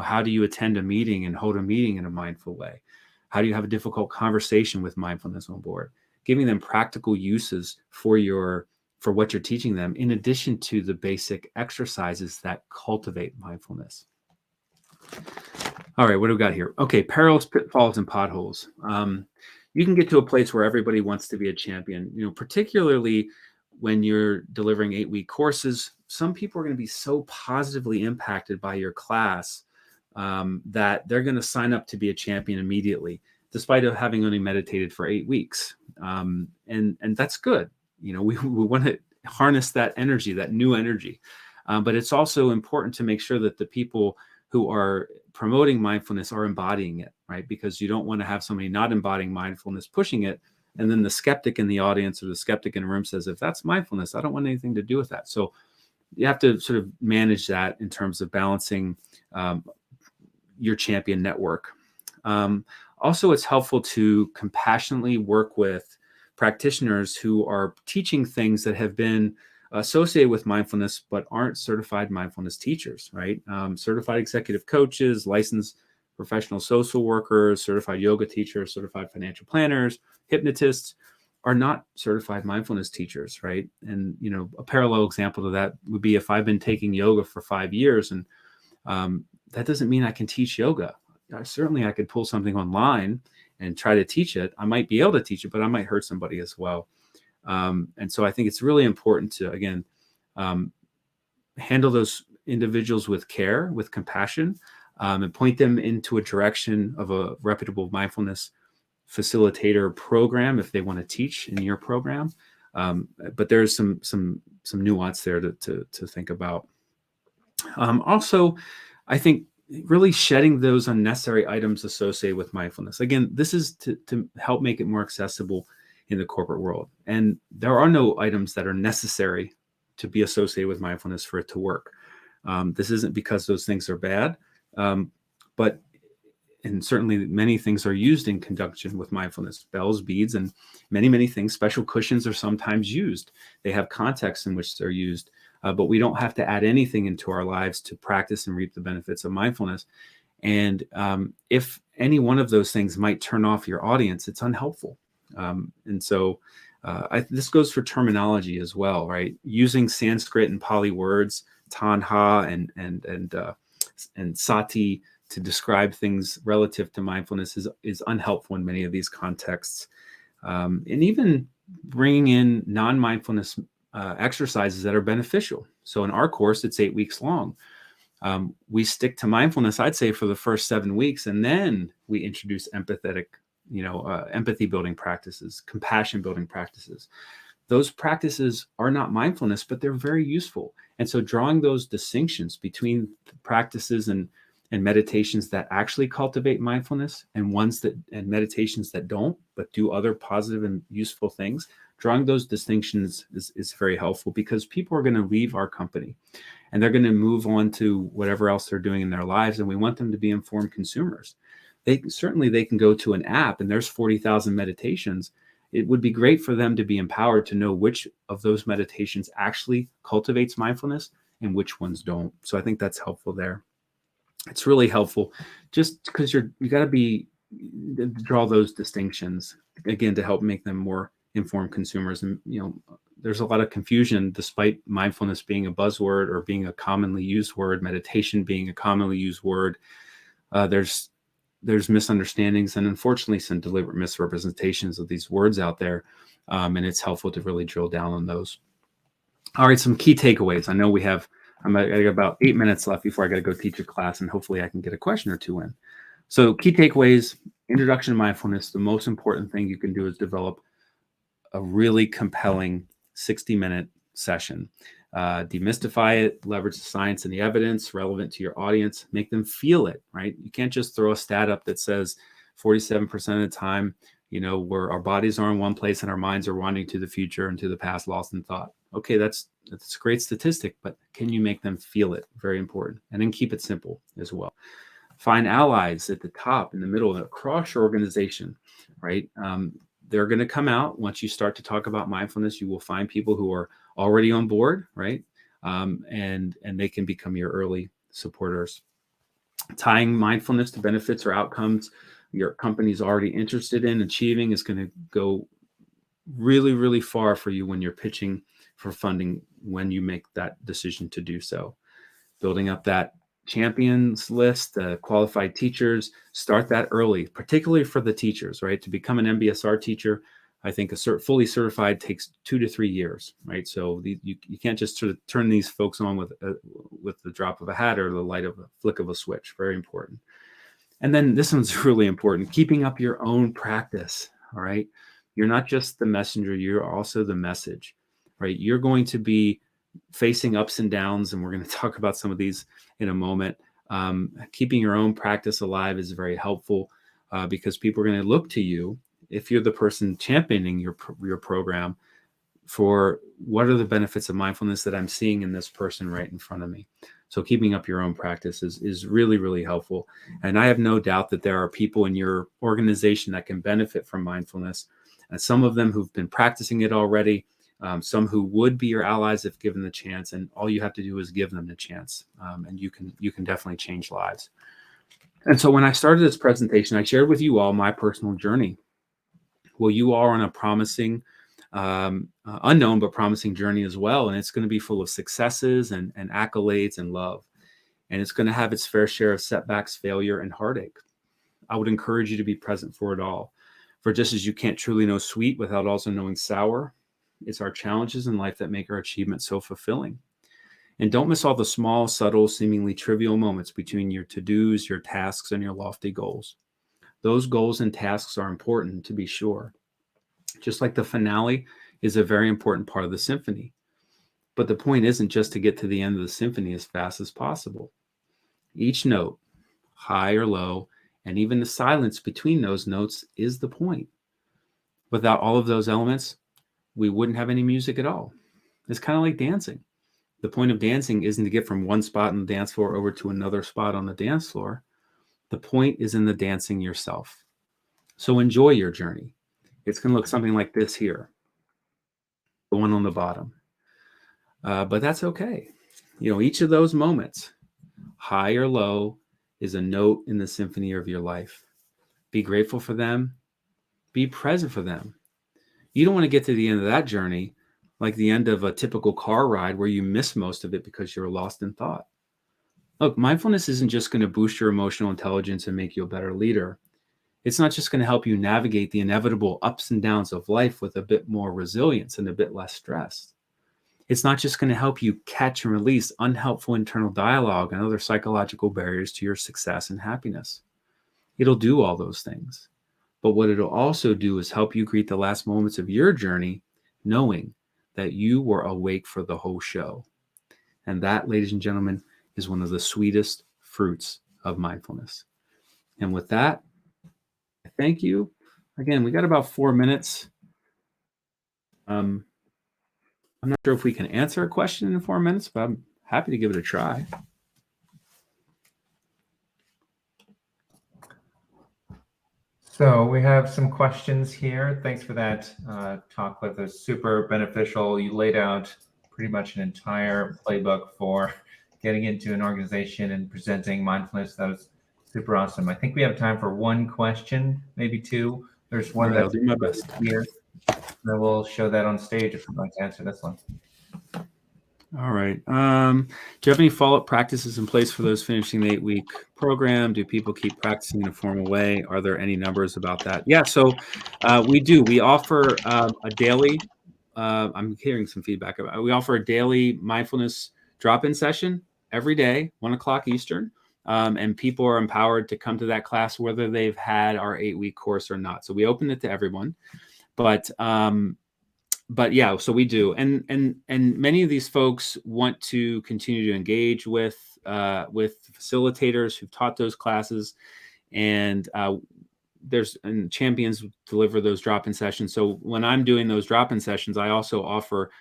How do you attend a meeting and hold a meeting in a mindful way? How do you have a difficult conversation with mindfulness on board? Giving them practical uses for what you're teaching them, in addition to the basic exercises that cultivate mindfulness. All right, what do we got here? Okay, perils, pitfalls, and potholes. You can get to a place where everybody wants to be a champion, particularly when you're delivering 8-week courses. Some people are going to be so positively impacted by your class that they're going to sign up to be a champion immediately, despite having only meditated for 8 weeks. And that's good. We want to harness that energy, that new energy. But it's also important to make sure that the people who are promoting mindfulness are embodying it, right? Because you don't want to have somebody not embodying mindfulness pushing it, and then the skeptic in the audience or the skeptic in the room says, if that's mindfulness, I don't want anything to do with that. So you have to sort of manage that in terms of balancing your champion network. Also, it's helpful to compassionately work with practitioners who are teaching things that have been associated with mindfulness, but aren't certified mindfulness teachers, right? Certified executive coaches, licensed professional social workers, certified yoga teachers, certified financial planners, hypnotists are not certified mindfulness teachers, right? And, a parallel example to that would be if I've been taking yoga for 5 years, and that doesn't mean I can teach yoga. Certainly I could pull something online and try to teach it. I might be able to teach it, but I might hurt somebody as well. And so I think it's really important to, again, handle those individuals with care, with compassion, and point them into a direction of a reputable mindfulness facilitator program if they want to teach in your program. But there's some nuance there to think about. Also, I think really shedding those unnecessary items associated with mindfulness. Again, this is to help make it more accessible in the corporate world. And there are no items that are necessary to be associated with mindfulness for it to work. This isn't because those things are bad, and certainly many things are used in conjunction with mindfulness. Bells, beads, and many, many things. Special cushions are sometimes used. They have contexts in which they're used, but we don't have to add anything into our lives to practice and reap the benefits of mindfulness. And if any one of those things might turn off your audience, it's unhelpful. And so this goes for terminology as well, right? Using Sanskrit and Pali words, tanha and sati, to describe things relative to mindfulness is unhelpful in many of these contexts. And even bringing in non-mindfulness exercises that are beneficial. So in our course, it's 8 weeks long. We stick to mindfulness, I'd say, for the first 7 weeks, and then we introduce empathy building practices, compassion building practices. Those practices are not mindfulness, but they're very useful. And so drawing those distinctions between practices and meditations that actually cultivate mindfulness and meditations that don't, but do other positive and useful things, drawing those distinctions is very helpful, because people are going to leave our company and they're going to move on to whatever else they're doing in their lives. And we want them to be informed consumers. They can go to an app and there's 40,000 meditations. It would be great for them to be empowered to know which of those meditations actually cultivates mindfulness and which ones don't. So I think that's helpful there. It's really helpful just because you got to draw those distinctions, again, to help make them more informed consumers. And, there's a lot of confusion, despite mindfulness being a buzzword or being a commonly used word, meditation being a commonly used word. There's misunderstandings and unfortunately some deliberate misrepresentations of these words out there. And it's helpful to really drill down on those. All right, some key takeaways. I know I got about 8 minutes left before I got to go teach a class, and hopefully I can get a question or two in. So key takeaways, introduction to mindfulness. The most important thing you can do is develop a really compelling 60-minute session. Demystify it, leverage the science and the evidence relevant to your audience, make them feel it, right? You can't just throw a stat up that says 47% of the time, where our bodies are in one place and our minds are wandering to the future and to the past, lost in thought. Okay, that's a great statistic, but can you make them feel it? Very important. And then keep it simple as well. Find allies at the top, in the middle, across your organization, right? They're going to come out once you start to talk about mindfulness. You will find people who are already on board, right? And they can become your early supporters. Tying mindfulness to benefits or outcomes your company's already interested in achieving is going to go really, really far for you when you're pitching for funding, when you make that decision to do so. Building up that champions list, qualified teachers, start that early, particularly for the teachers, right? To become an MBSR teacher, I think fully certified takes 2 to 3 years, right? So you can't just sort of turn these folks on with the drop of a hat or the flick of a switch. Very important. And then this one's really important, keeping up your own practice, all right? You're not just the messenger, you're also the message, right? You're going to be facing ups and downs, and we're going to talk about some of these in a moment. Keeping your own practice alive is very helpful because people are going to look to you, if you're the person championing your program, for what are the benefits of mindfulness that I'm seeing in this person right in front of me. So keeping up your own practice is really, really helpful. And I have no doubt that there are people in your organization that can benefit from mindfulness. And some of them who've been practicing it already, some who would be your allies if given the chance. And all you have to do is give them the chance. And you can definitely change lives. And so when I started this presentation, I shared with you all my personal journey. Well, you are on a promising, unknown but promising journey as well. And it's going to be full of successes and accolades and love. And it's going to have its fair share of setbacks, failure, and heartache. I would encourage you to be present for it all. For just as you can't truly know sweet without also knowing sour, it's our challenges in life that make our achievements so fulfilling. And don't miss all the small, subtle, seemingly trivial moments between your to-dos, your tasks, and your lofty goals. Those goals and tasks are important, to be sure. Just like the finale is a very important part of the symphony. But the point isn't just to get to the end of the symphony as fast as possible. Each note, high or low, and even the silence between those notes is the point. Without all of those elements, we wouldn't have any music at all. It's kind of like dancing. The point of dancing isn't to get from one spot on the dance floor over to another spot on the dance floor. The point is in the dancing yourself. So enjoy your journey. It's going to look something like this here, the one on the bottom. But that's okay. Each of those moments, high or low, is a note in the symphony of your life. Be grateful for them. Be present for them. You don't want to get to the end of that journey like the end of a typical car ride where you miss most of it because you're lost in thought. Look, mindfulness isn't just going to boost your emotional intelligence and make you a better leader. It's not just going to help you navigate the inevitable ups and downs of life with a bit more resilience and a bit less stress. It's not just going to help you catch and release unhelpful internal dialogue and other psychological barriers to your success and happiness. It'll do all those things. But what it'll also do is help you greet the last moments of your journey, knowing that you were awake for the whole show. And that, ladies and gentlemen, is one of the sweetest fruits of mindfulness. And with that, thank you. Again, we got about 4 minutes. I'm not sure if we can answer a question in 4 minutes, but I'm happy to give it a try. So we have some questions here. Thanks for that talk, Cliff. It was super beneficial. You laid out pretty much an entire playbook for getting into an organization and presenting mindfulness. That was super awesome. I think we have time for one question, maybe two. There's one I'll do my best here. I will show that on stage if you'd like to answer this one. All right. Do you have any follow-up practices in place for those finishing the 8-week program? Do people keep practicing in a formal way? Are there any numbers about that? Yeah, so we do. We offer a daily, I'm hearing some feedback about it. We offer a daily mindfulness drop-in session every day, 1 o'clock Eastern. And people are empowered to come to that class whether they've had our 8-week course or not. So we open it to everyone. But yeah, so we do, and many of these folks want to continue to engage with facilitators who've taught those classes, and champions deliver those drop-in sessions. So when I'm doing those drop-in sessions, I also offer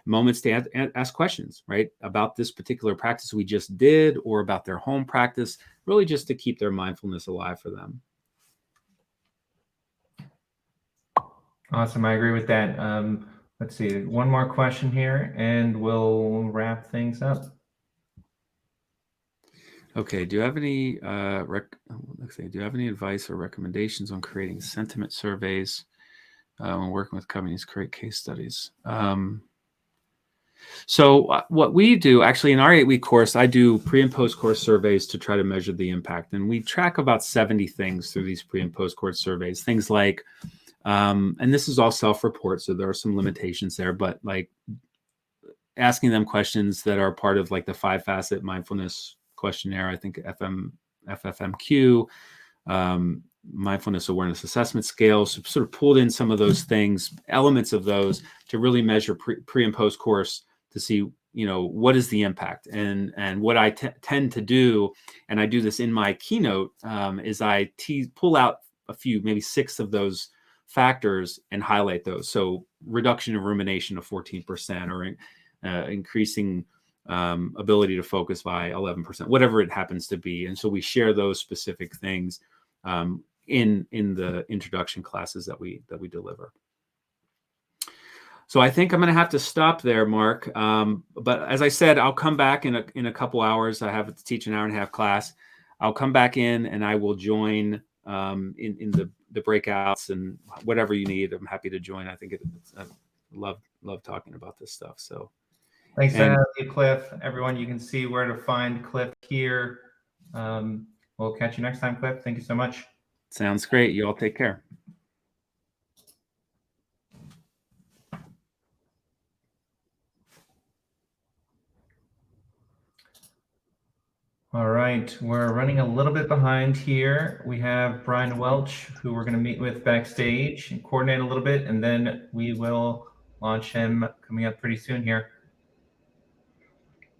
moments to ask questions, right, about this particular practice we just did, or about their home practice, really just to keep their mindfulness alive for them. Awesome, I agree with that. Let's see, one more question here, and we'll wrap things up. Okay. Do you have any do you have any advice or recommendations on creating sentiment surveys when working with companies create case studies? So what we do actually in our 8-week course, I do pre and post course surveys to try to measure the impact, and we track about 70 things through these pre and post course surveys. Things like, and this is all self-report, so there are some limitations there, but like asking them questions that are part of like the 5-facet mindfulness questionnaire, I think FFMQ, mindfulness awareness assessment scales, sort of pulled in some of those things, elements of those, to really measure pre and post course to see, what is the impact. And what I tend to do, and I do this in my keynote, is I pull out a few, maybe 6 of those factors and highlight those. So reduction of rumination of 14%, or increasing ability to focus by 11%, whatever it happens to be. And so we share those specific things in the introduction classes that we deliver. So I think I'm going to have to stop there, Mark. But as I said, I'll come back in a couple hours. I have to teach an hour-and-a-half class. I'll come back in and I will join in the breakouts, and whatever you need, I'm happy to join. I think I love talking about this stuff. So thanks for having me, Cliff. Everyone, you can see where to find Cliff here. We'll catch you next time, Cliff. Thank you so much. Sounds great. You all take care. All right, we're running a little bit behind here. We have Brian Welch, who we're going to meet with backstage and coordinate a little bit, and then we will launch him coming up pretty soon here.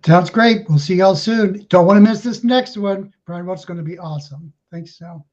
Sounds great. We'll see y'all soon. Don't want to miss this next one. Brian Welch is going to be awesome. Thanks, Sal.